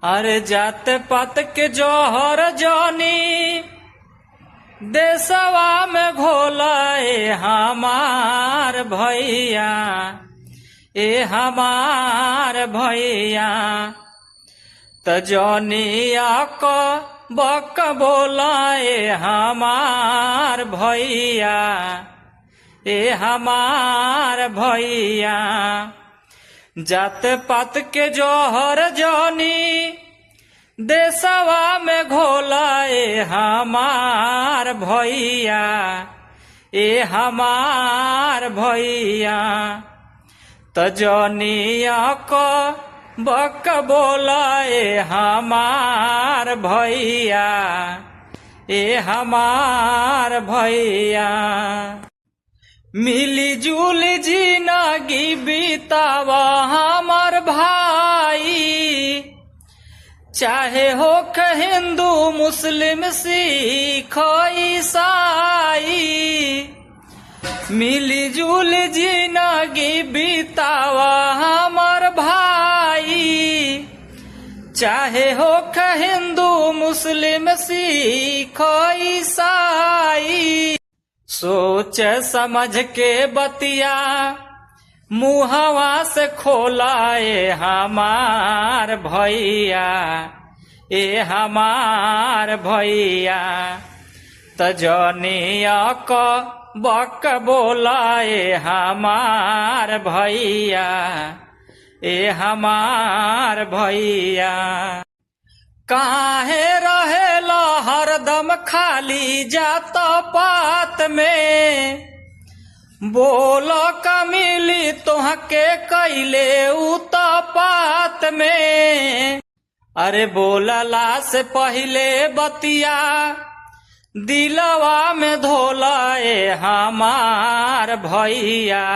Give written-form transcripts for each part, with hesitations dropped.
अरे जात पात के जौहर जानी देशवा में घोलाए हमार भैया, ए हमार भैया त जौनिया को बक बोलाए हमार भैया, ए हमार भैया जात पात के जौहर जानी देशवा में घोलाए हमार भैया, ए हमार भैया त जौनिया को बक बोलाए हमार भैया, ए हमार भैया मिली जुली जिंदगी बीतावा हमार भाई, चाहे हो हिंदू मुस्लिम सिख ईसाई, मिली जुली जिंदगी बीतावा हमार भाई, चाहे हो हिंदू मुस्लिम सिख ईसाई। सोच समझ के बतिया मुहवा से खोलाए हमार भैया, ए हमार भैया त जौनिया को बक बोलाए हमार भैया, ए हमार भैया काहे रहेला हरदम खाली जात पात में, बोलो कमिली तोहके कैले उतपात में। अरे बोलला से पहले बतिया दिलवा में धोलाए हमार भैया,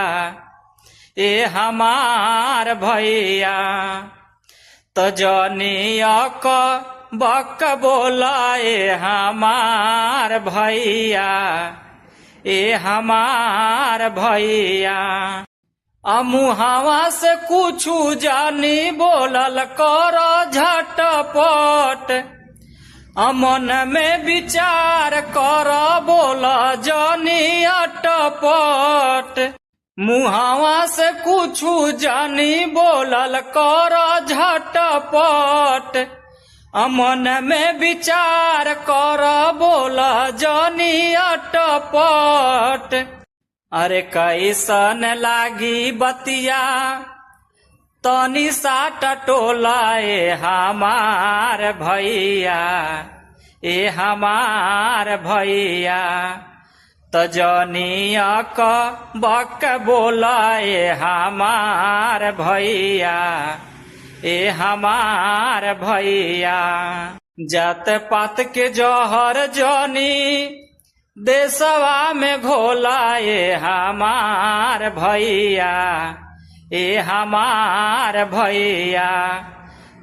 ए हमार भैया त जौनिया को बक बोलाए हमार भैया, ए हमार भैया अमुहावा से कुछु जानी बोलल कर झटपट, अमन में विचार कर बोल जानी अटपट, मुहावा से कुछु जानी बोलल कर झटपट, अमन में विचार कर बोल जानी अटपट। अरे कैसन लागी बतिया तनी सा टटोलाए हमार भैया, ए हमार भैया त जौनिया को बक बोलाए हमार भैया, ए हमार भैया जात पात के जौहर जानी देशवा में घोलाए हमार भैया, ए हमार भैया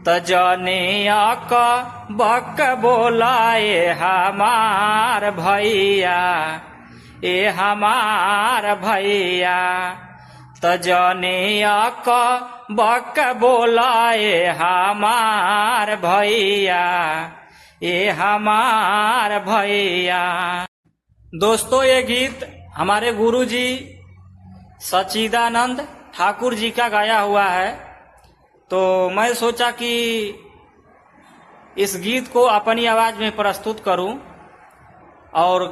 त जौनिया को बक बोलाए हमार भैया, ए हमार भैया त जौनिया को बक बोलाए हमार भैया, ए हमार भैया। दोस्तों ये गीत हमारे गुरुजी सच्चिदानंद ठाकुर जी का गाया हुआ है, तो मैं सोचा कि इस गीत को अपनी आवाज में प्रस्तुत करूं और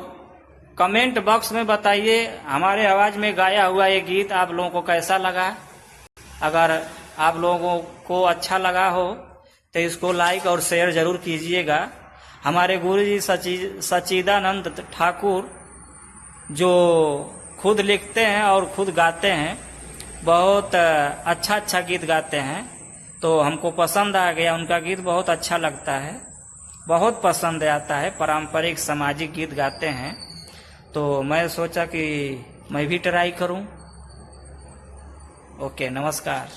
कमेंट बॉक्स में बताइए हमारे आवाज में गाया हुआ ये गीत आप लोगों को कैसा लगा। अगर आप लोगों को अच्छा लगा हो तो इसको लाइक और शेयर जरूर कीजिएगा। हमारे गुरुजी सच्चिदानंद ठाकुर जो खुद लिखते हैं और खुद गाते हैं, बहुत अच्छा गीत गाते हैं, तो हमको पसंद आ गया। उनका गीत बहुत अच्छा लगता है, बहुत पसंद आता है। पारंपरिक सामाजिक गीत गाते हैं, तो मैं सोचा कि मैं भी ट्राई करूं। ओके, नमस्कार।